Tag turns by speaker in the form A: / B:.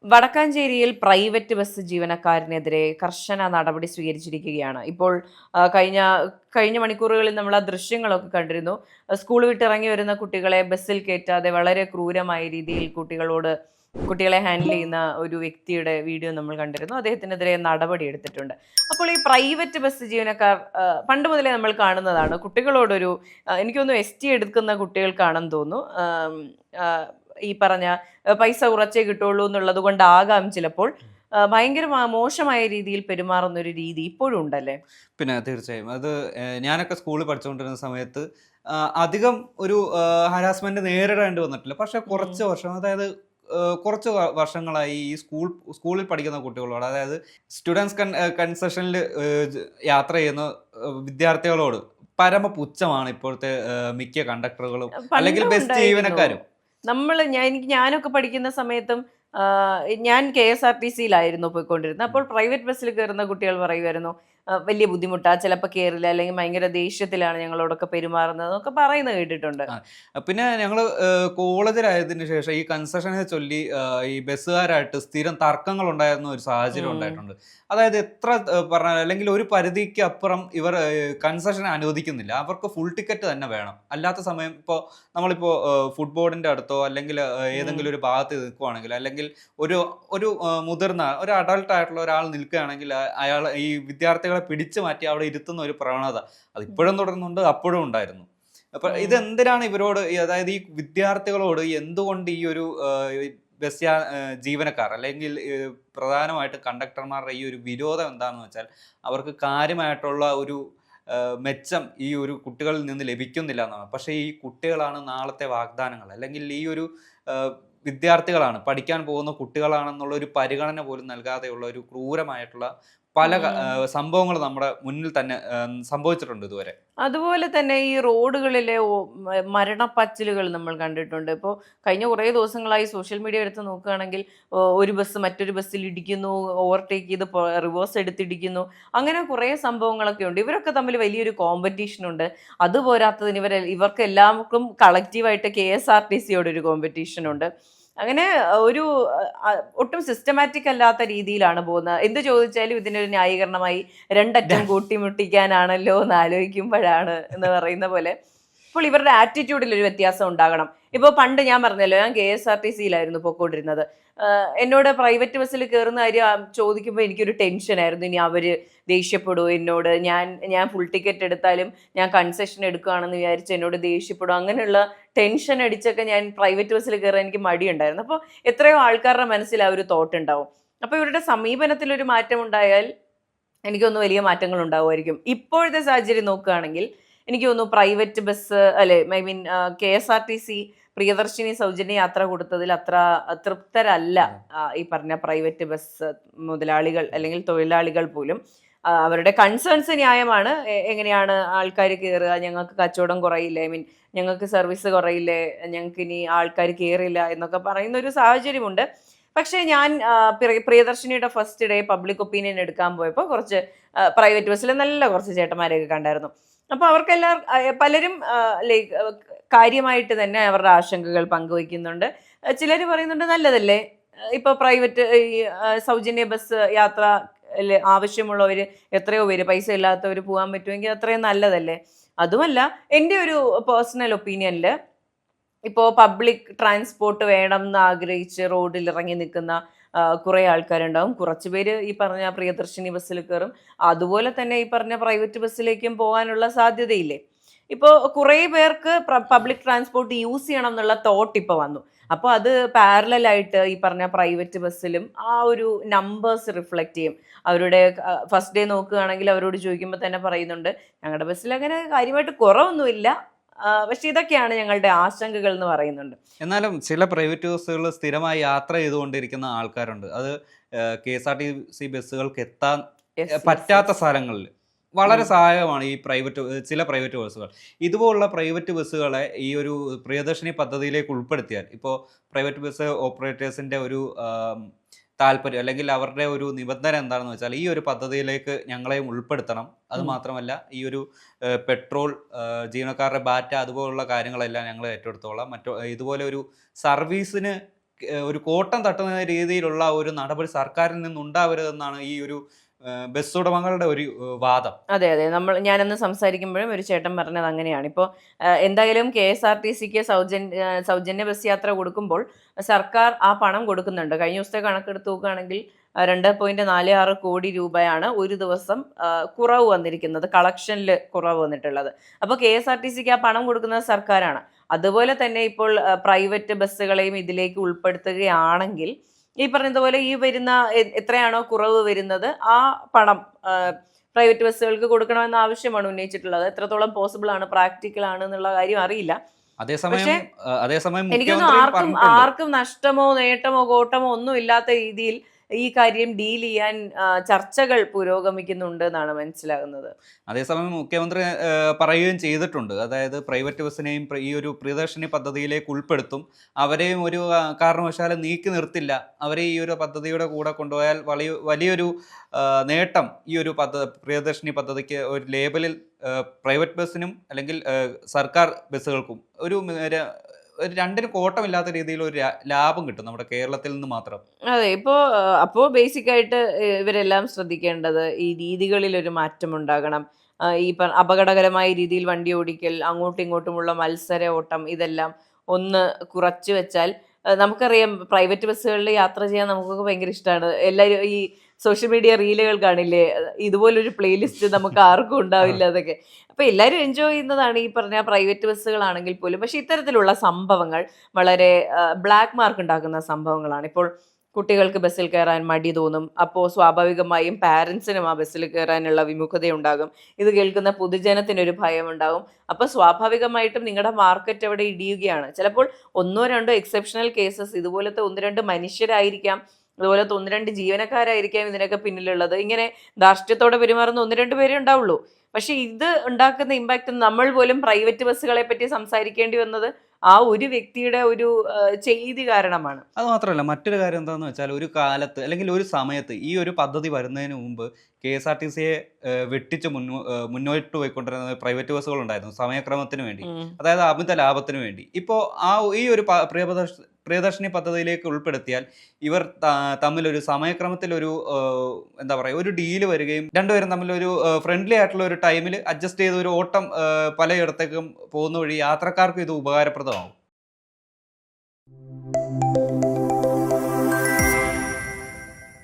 A: വടക്കാഞ്ചേരിയിൽ private bus ജീവനക്കാരനെതിരെ കർശന നടപടി സ്വീകരിച്ചിരിക്കുകയാണ്. ഇപ്പോൾ കഴിഞ്ഞ കഴിഞ്ഞ മണിക്കൂറുകളിൽ നമ്മൾ ആ ദൃശ്യങ്ങളൊക്കെ കണ്ടിരുന്നു. സ്കൂൾ വിട്ടിറങ്ങി വരുന്ന കുട്ടികളെ ബസ്സിൽ കയറ്റാതെ വളരെ ക്രൂരമായ രീതിയിൽ കുട്ടികളെ ഹാൻഡിൽ ചെയ്യുന്ന ഒരു വ്യക്തിയുടെ വീഡിയോ നമ്മൾ കണ്ടിരുന്നു. അദ്ദേഹത്തിനെതിരെ നടപടി എടുത്തിട്ടുണ്ട്. അപ്പോൾ ഈ പ്രൈവറ്റ് ബസ് ജീവനക്കാർ പണ്ട് മുതലേ നമ്മൾ കാണുന്നതാണ്. കുട്ടികളോടൊരു എനിക്ക് തോന്നുന്നു ST എടുക്കുന്ന കുട്ടികൾക്കാണെന്ന് തോന്നുന്നു. ഈ പറഞ്ഞ പൈസ കുറച്ചേ കിട്ടുള്ളൂ എന്നുള്ളത് കൊണ്ടാകാം ചിലപ്പോൾ ഭയങ്കര മോശമായ രീതിയിൽ പെരുമാറുന്ന ഒരു രീതി ഇപ്പോഴും ഉണ്ടല്ലേ?
B: പിന്നെ തീർച്ചയായും അത് ഞാനൊക്കെ സ്കൂളിൽ പഠിച്ചുകൊണ്ടിരുന്ന സമയത്ത് അധികം ഒരു ഹരാസ്മെന്റ് നേരിടേണ്ടി വന്നിട്ടില്ല. പക്ഷെ കുറച്ച് വർഷം, അതായത് കുറച്ച് വർഷങ്ങളായി ഈ സ്കൂളിൽ പഠിക്കുന്ന കുട്ടികളോട്, അതായത് സ്റ്റുഡൻസ് കൺസെഷനിൽ യാത്ര ചെയ്യുന്ന വിദ്യാർത്ഥികളോട് പരമ പുച്ഛമാണ് ഇപ്പോഴത്തെ മിക്ക കണ്ടക്ടറുകളും അല്ലെങ്കിൽ
A: പണ്ടും
B: ബസ്
A: ഉണ്ടായിരുന്നു.
B: ജീവനക്കാരും.
A: ഞാനൊക്കെ പഠിക്കുന്ന സമയത്തും ഞാൻ KSRTC-യിലായിരുന്നു പോയിക്കൊണ്ടിരുന്നത്. അപ്പോൾ പ്രൈവറ്റ് ബസ്സിൽ കയറുന്ന കുട്ടികൾ പറയുമായിരുന്നു, വലിയ ബുദ്ധിമുട്ടാ, ചിലപ്പോൾ കയറില്ല, അല്ലെങ്കിൽ ഭയങ്കര ദേഷ്യത്തിലാണ് ഞങ്ങളോടൊക്കെ പെരുമാറുന്നത് എന്നൊക്കെ പറയുന്നത് കേട്ടിട്ടുണ്ട്.
B: പിന്നെ ഞങ്ങൾ കോളേജിലായതിനു ശേഷം ഈ കൺസെഷനെ ചൊല്ലി ഈ ബസ്സുകാരായിട്ട് സ്ഥിരം തർക്കങ്ങൾ ഉണ്ടായിരുന്ന ഒരു സാഹചര്യം ഉണ്ടായിട്ടുണ്ട്. അതായത് എത്ര പറഞ്ഞാൽ, അല്ലെങ്കിൽ ഒരു പരിധിക്ക് അപ്പുറം ഇവർ കൺസെഷൻ അനുവദിക്കുന്നില്ല. അവർക്ക് ഫുൾ ടിക്കറ്റ് തന്നെ വേണം. അല്ലാത്ത സമയം നമ്മളിപ്പോൾ ഫുട്ബോളിന്റെ അടുത്തോ അല്ലെങ്കിൽ ഏതെങ്കിലും ഒരു ഭാഗത്ത് നിൽക്കുവാണെങ്കിൽ, അല്ലെങ്കിൽ ഒരു ഒരു മുതിർന്ന ഒരു അഡൾട്ട് ആയിട്ടുള്ള ഒരാൾ നിൽക്കുകയാണെങ്കിൽ അയാൾ ഈ വിദ്യാർത്ഥികളെ പിടിച്ചു മാറ്റി അവിടെ ഇരുത്തുന്ന ഒരു പ്രവണത അത് ഇപ്പോഴും തുടരുന്നുണ്ട്, അപ്പോഴും ഉണ്ടായിരുന്നു. അപ്പൊ ഇതെന്തിനാണ് ഇവരോട് അതായത് ഈ വിദ്യാർത്ഥികളോട് എന്തുകൊണ്ട് ഈ ഒരു ജീവനക്കാർ അല്ലെങ്കിൽ പ്രധാനമായിട്ട് കണ്ടക്ടർമാരുടെ ഈ ഒരു വിരോധം എന്താണെന്ന് വെച്ചാൽ, അവർക്ക് കാര്യമായിട്ടുള്ള ഒരു മെച്ചം ഈ ഒരു കുട്ടികളിൽ നിന്ന് ലഭിക്കുന്നില്ല എന്നാണ്. പക്ഷേ ഈ കുട്ടികളാണ് നാളത്തെ വാഗ്ദാനങ്ങൾ, അല്ലെങ്കിൽ ഈ ഒരു വിദ്യാർത്ഥികളാണ്, പഠിക്കാൻ പോകുന്ന കുട്ടികളാണെന്നുള്ള ഒരു പരിഗണന പോലും നൽകാതെയുള്ള ഒരു ക്രൂരമായിട്ടുള്ള പല സംഭവങ്ങൾ നമ്മുടെ മുന്നിൽ തന്നെ സംഭവിച്ചിട്ടുണ്ട് ഇതുവരെ.
A: അതുപോലെ തന്നെ ഈ റോഡുകളിലെ മരണപ്പച്ചിലുകൾ നമ്മൾ കണ്ടിട്ടുണ്ട്. ഇപ്പോൾ കഴിഞ്ഞ കുറേ ദിവസങ്ങളായി സോഷ്യൽ മീഡിയ എടുത്ത് നോക്കുകയാണെങ്കിൽ ഒരു ബസ് മറ്റൊരു ബസ്സിൽ ഇടിക്കുന്നു, ഓവർടേക്ക് ചെയ്ത് റിവേഴ്സ് എടുത്തിടിക്കുന്നു, അങ്ങനെ കുറേ സംഭവങ്ങളൊക്കെ ഉണ്ട്. ഇവരൊക്കെ തമ്മിൽ വലിയൊരു കോമ്പറ്റീഷൻ ഉണ്ട്. അതുപോരാത്തതിന് ഇവർക്ക് എല്ലാവർക്കും കളക്റ്റീവായിട്ട് KSRTC-യോട് ഒരു കോമ്പറ്റീഷൻ ഉണ്ട്. അങ്ങനെ ഒരു ഒട്ടും സിസ്റ്റമാറ്റിക് അല്ലാത്ത രീതിയിലാണ് പോകുന്നത്. എന്ത് ചോദിച്ചാലും ഇതിനൊരു ന്യായീകരണമായി രണ്ടറ്റം കൂട്ടിമുട്ടിക്കാനാണല്ലോ എന്ന് ആലോചിക്കുമ്പോഴാണ് എന്ന് പറയുന്ന പോലെ ഇപ്പോൾ ഇവരുടെ ആറ്റിറ്റ്യൂഡിൽ ഒരു വ്യത്യാസം ഉണ്ടാകണം. ഇപ്പോൾ പണ്ട് ഞാൻ പറഞ്ഞല്ലോ, ഞാൻ KSRTC-യിലായിരുന്നു പൊക്കോണ്ടിരുന്നത്. എന്നോട് പ്രൈവറ്റ് ബസ്സിൽ കയറുന്ന കാര്യം ചോദിക്കുമ്പോൾ എനിക്കൊരു ടെൻഷനായിരുന്നു. ഇനി അവര് ദേഷ്യപ്പെടുമോ എന്നോട്, ഞാൻ ഫുൾ ടിക്കറ്റ് എടുത്താലും ഞാൻ കൺസെഷൻ എടുക്കുകയാണെന്ന് വിചാരിച്ച് എന്നോട് ദേഷ്യപ്പെടും, അങ്ങനെയുള്ള ടെൻഷൻ അടിച്ചൊക്കെ ഞാൻ പ്രൈവറ്റ് ബസ്സിൽ കയറാൻ എനിക്ക് മടിയുണ്ടായിരുന്നു. അപ്പോൾ എത്രയോ ആൾക്കാരുടെ മനസ്സിൽ ആ ഒരു തോട്ട് ഉണ്ടാവും. അപ്പോൾ ഇവരുടെ സമീപനത്തിലൊരു മാറ്റം ഉണ്ടായാൽ എനിക്കൊന്ന് വലിയ മാറ്റങ്ങൾ ഉണ്ടാവുമായിരിക്കും. ഇപ്പോഴത്തെ സാഹചര്യം നോക്കുകയാണെങ്കിൽ എനിക്ക് തോന്നുന്നു പ്രൈവറ്റ് ബസ് അല്ലെ, ഐ മീൻ KSRTC പ്രിയദർശിനി സൗജന്യ യാത്ര കൊടുത്തതിൽ അത്ര തൃപ്തരല്ല ഈ പറഞ്ഞ പ്രൈവറ്റ് ബസ് മുതലാളികൾ അല്ലെങ്കിൽ തൊഴിലാളികൾ പോലും. അവരുടെ കൺസേൺസ് ന്യായമാണ്. എങ്ങനെയാണ് ആൾക്കാർ കയറുക, ഞങ്ങൾക്ക് കച്ചവടം കുറയില്ലേ, ഐ മീൻ ഞങ്ങൾക്ക് സർവീസ് കുറയില്ലേ, ഞങ്ങൾക്ക് ഇനി ആൾക്കാർ കയറില്ല എന്നൊക്കെ പറയുന്ന ഒരു സാഹചര്യമുണ്ട്. പക്ഷേ ഞാൻ പ്രിയദർശിനിയുടെ ഫസ്റ്റ് ഡേ പബ്ലിക് ഒപ്പീനിയൻ എടുക്കാൻ പോയപ്പോൾ കുറച്ച് പ്രൈവറ്റ് ബസ്സിൽ നല്ല കുറച്ച് ചേട്ടന്മാരെയൊക്കെ കണ്ടായിരുന്നു. അപ്പോൾ പലരും ലൈക്ക് കാര്യമായിട്ട് തന്നെ അവരുടെ ആശങ്കകൾ പങ്കുവയ്ക്കുന്നുണ്ട്. ചിലർ പറയുന്നുണ്ട് നല്ലതല്ലേ, ഇപ്പോൾ പ്രൈവറ്റ് ഈ സൗജന്യ ബസ് യാത്ര ആവശ്യമുള്ളവർ, എത്രയോ പേര് പൈസ ഇല്ലാത്തവർ പോകാൻ പറ്റുമെങ്കിൽ അത്രയും നല്ലതല്ലേ. അതുമല്ല, എൻ്റെ ഒരു പേഴ്സണൽ ഒപ്പീനിയനിൽ ഇപ്പോൾ പബ്ലിക് ട്രാൻസ്പോർട്ട് വേണം എന്ന് ആഗ്രഹിച്ച് റോഡിൽ ഇറങ്ങി നിൽക്കുന്ന കുറേ ആൾക്കാരുണ്ടാവും. കുറച്ച് പേര് ഈ പറഞ്ഞ പ്രിയദർശിനി ബസ്സിൽ കയറും. അതുപോലെ തന്നെ ഈ പറഞ്ഞ പ്രൈവറ്റ് ബസ്സിലേക്കും പോകാനുള്ള സാധ്യതയില്ലേ. ഇപ്പോൾ കുറേ പേർക്ക് പബ്ലിക് ട്രാൻസ്പോർട്ട് യൂസ് ചെയ്യണം എന്നുള്ള തോട്ട് ഇപ്പോൾ വന്നു. അപ്പോൾ അത് പാരലായിട്ട് ഈ പറഞ്ഞ പ്രൈവറ്റ് ബസ്സിലും ആ ഒരു നമ്പേഴ്സ് റിഫ്ലക്റ്റ് ചെയ്യും. അവരുടെ ഫസ്റ്റ് ഡേ നോക്കുകയാണെങ്കിൽ അവരോട് ചോദിക്കുമ്പോൾ തന്നെ പറയുന്നുണ്ട്, ഞങ്ങളുടെ ബസ്സിൽ അങ്ങനെ കാര്യമായിട്ട് കുറവൊന്നുമില്ല, പക്ഷെ ഇതൊക്കെയാണ് ഞങ്ങളുടെ ആശങ്കകൾ എന്ന് പറയുന്നുണ്ട്.
B: എന്നാലും ചില പ്രൈവറ്റ് ബസ്സുകൾ സ്ഥിരമായി യാത്ര ചെയ്തുകൊണ്ടിരിക്കുന്ന ആൾക്കാരുണ്ട്. അത് KSRTC ബസ്സുകൾക്ക് എത്താൻ പറ്റാത്ത സ്ഥലങ്ങളിൽ വളരെ സഹായകമാണ് ഈ ചില പ്രൈവറ്റ് ബസ്സുകൾ. ഇതുപോലുള്ള പ്രൈവറ്റ് ബസ്സുകളെ ഈ ഒരു പ്രിയദർശിനി പദ്ധതിയിലേക്ക് ഉൾപ്പെടുത്തിയാൽ, ഇപ്പോൾ പ്രൈവറ്റ് ബസ് ഓപ്പറേറ്റേഴ്സിൻ്റെ ഒരു താല്പര്യം അല്ലെങ്കിൽ അവരുടെ ഒരു നിബന്ധന എന്താണെന്ന് വെച്ചാൽ, ഈ ഒരു പദ്ധതിയിലേക്ക് ഞങ്ങളെയും ഉൾപ്പെടുത്തണം. അത് മാത്രമല്ല, ഈ ഒരു പെട്രോൾ, ജീവനക്കാരുടെ ബാറ്റ അതുപോലുള്ള കാര്യങ്ങളെല്ലാം ഞങ്ങൾ ഏറ്റെടുത്തോളാം. ഇതുപോലെ ഒരു സർവീസിന് ഒരു കോട്ടം തട്ടുന്ന രീതിയിലുള്ള ഒരു നടപടി സർക്കാരിൽ നിന്നുണ്ടാവരുതെന്നാണ് ഈ ഒരു ബസ് ഉടമകളുടെ ഒരു വാദം.
A: അതെ അതെ ഞാനന്ന് സംസാരിക്കുമ്പോഴും ഒരു ചേട്ടൻ പറഞ്ഞത് അങ്ങനെയാണ്. ഇപ്പോൾ എന്തായാലും KSRTCക്ക് സൗജന്യ ബസ് യാത്ര കൊടുക്കുമ്പോൾ സർക്കാർ ആ പണം കൊടുക്കുന്നുണ്ട്. കഴിഞ്ഞ ദിവസത്തെ കണക്കെടുത്ത് നോക്കുകയാണെങ്കിൽ 2.46 കോടി രൂപയാണ് ഒരു ദിവസം കുറവ് വന്നിരിക്കുന്നത്, കളക്ഷനിൽ കുറവ് വന്നിട്ടുള്ളത്. അപ്പോൾ KSRTCക്ക് ആ പണം കൊടുക്കുന്നത് സർക്കാരാണ്. അതുപോലെ തന്നെ ഇപ്പോൾ പ്രൈവറ്റ് ബസ്സുകളെയും ഇതിലേക്ക് ഉൾപ്പെടുത്തുകയാണെങ്കിൽ ഈ പറഞ്ഞതുപോലെ ഈ വരുന്ന എത്രയാണോ കുറവ് വരുന്നത് ആ പണം പ്രൈവറ്റ് ബസ്സുകൾക്ക് കൊടുക്കണമെന്ന ആവശ്യമാണ് ഉന്നയിച്ചിട്ടുള്ളത്. എത്രത്തോളം പോസിബിൾ ആണ്, പ്രാക്ടിക്കൽ ആണ് എന്നുള്ള കാര്യം അറിയില്ല.
B: അതേസമയം
A: എനിക്കൊന്നും ആർക്കും നഷ്ടമോ നേട്ടമോ കോട്ടമോ ഒന്നും ഇല്ലാത്ത രീതിയിൽ ഈ കാര്യം ഡീൽ ചെയ്യാൻ ചർച്ചകൾ പുരോഗമിക്കുന്നുണ്ട് എന്നാണ് മനസ്സിലാകുന്നത്.
B: അതേസമയം മുഖ്യമന്ത്രി പറയുകയും ചെയ്തിട്ടുണ്ട്, അതായത് പ്രൈവറ്റ് ബസ്സിനെയും ഈ ഒരു പ്രിയദർശിനി പദ്ധതിയിലേക്ക് ഉൾപ്പെടുത്തും, അവരെയും ഒരു കാരണവശാലും നീക്കി നിർത്തില്ല, അവരെ ഈ ഒരു പദ്ധതിയുടെ കൂടെ കൊണ്ടുപോയാൽ വലിയൊരു നേട്ടം ഈ ഒരു പ്രിയദർശിനി പദ്ധതിക്ക് ഒരു ലേബലിൽ പ്രൈവറ്റ് ബസ്സിനും അല്ലെങ്കിൽ സർക്കാർ ബസ്സുകൾക്കും ഒരു രണ്ടിനും കോട്ടമില്ലാത്ത രീതിയിൽ ഒരു ലാഭം കിട്ടും നമ്മുടെ കേരളത്തിൽ നിന്ന് മാത്രം.
A: അതെ, അപ്പോൾ ബേസിക് ആയിട്ട് ഇവരെല്ലാം ശ്രദ്ധിക്കേണ്ടത് ഈ രീതികളിൽ ഒരു മാറ്റം ഉണ്ടാകണം. ഈ അപകടകരമായ രീതിയിൽ വണ്ടി ഓടിക്കൽ, അങ്ങോട്ടും ഇങ്ങോട്ടുമുള്ള മത്സര ഓട്ടം, ഇതെല്ലാം ഒന്ന് കുറച്ച് വെച്ചാൽ നമുക്കറിയാം പ്രൈവറ്റ് ബസ്സുകളിൽ യാത്ര ചെയ്യാൻ നമുക്കൊക്കെ ഭയങ്കര ഇഷ്ടമാണ്. എല്ലാവരും ഈ സോഷ്യൽ മീഡിയ റീലുകൾ കാണില്ലേ, ഇതുപോലൊരു പ്ലേലിസ്റ്റ് നമുക്ക് ആർക്കും ഉണ്ടാവില്ല അതൊക്കെ. അപ്പോൾ എല്ലാവരും എൻജോയ് ചെയ്യുന്നതാണ് ഈ പറഞ്ഞ പ്രൈവറ്റ് ബസ്സുകളാണെങ്കിൽ പോലും. പക്ഷെ ഇത്തരത്തിലുള്ള സംഭവങ്ങൾ വളരെ ബ്ലാക്ക് മാർക്ക് ഉണ്ടാക്കുന്ന സംഭവങ്ങളാണ്. ഇപ്പോൾ കുട്ടികൾക്ക് ബസ്സിൽ കയറാൻ മടി തോന്നും, അപ്പോൾ സ്വാഭാവികമായും പാരൻസിനും ആ ബസ്സിൽ കയറാനുള്ള വിമുഖതയുണ്ടാകും. ഇത് കേൾക്കുന്ന പൊതുജനത്തിനൊരു ഭയം ഉണ്ടാകും. അപ്പോൾ സ്വാഭാവികമായിട്ടും നിങ്ങളുടെ മാർക്കറ്റ് അവിടെ ഇടിയുകയാണ്. ചിലപ്പോൾ 1-2 എക്സെപ്ഷണൽ കേസസ്, ഇതുപോലത്തെ 1-2 മനുഷ്യരായിരിക്കാം, അതുപോലത്തെ 1-2 ജീവനക്കാരായിരിക്കാം ഇതിനൊക്കെ പിന്നിലുള്ളത്. ഇങ്ങനെ ധാർഷ്ട്യത്തോടെ പെരുമാറുന്ന 1-2 പേരേ ഉണ്ടാവുള്ളൂ. പക്ഷെ ഇത് ഉണ്ടാക്കുന്ന ഇമ്പാക്റ്റ്, നമ്മൾ പോലും പ്രൈവറ്റ് ബസ്സുകളെ പറ്റി സംസാരിക്കേണ്ടി വന്നത് ആ ഒരു വ്യക്തിയുടെ ഒരു ചെയ്തി കാരണമാണ്.
B: അത് മാത്രമല്ല, മറ്റൊരു കാര്യം എന്താണെന്ന് വെച്ചാൽ, ഒരു കാലത്ത് അല്ലെങ്കിൽ ഒരു സമയത്ത് ഈ ഒരു പദ്ധതി വരുന്നതിന് മുമ്പ് KSRTCയെ വെട്ടിച്ച് മുന്നോട്ട് പോയിക്കൊണ്ടിരുന്ന പ്രൈവറ്റ് ബസ്സുകൾ ഉണ്ടായിരുന്നു സമയക്രമത്തിന് വേണ്ടി, അതായത് അമിത ലാഭത്തിന് വേണ്ടി. ഇപ്പോൾ ഈ ഒരു പ്രിയദർശിനി പദ്ധതിയിലേക്ക് ഉൾപ്പെടുത്തിയാൽ ഇവർ തമ്മിലൊരു സമയക്രമത്തിൽ ഒരു എന്താ പറയുക, ഒരു ഡീല് വരികയും രണ്ടുപേരും തമ്മിൽ ഒരു ഫ്രണ്ട്ലി ആയിട്ടുള്ള ഒരു ടൈമിൽ അഡ്ജസ്റ്റ് ചെയ്ത് ഒരു ഓട്ടം പലയിടത്തേക്കും പോകുന്ന വഴി യാത്രക്കാർക്കും ഇത് ഉപകാരപ്രദമാവും.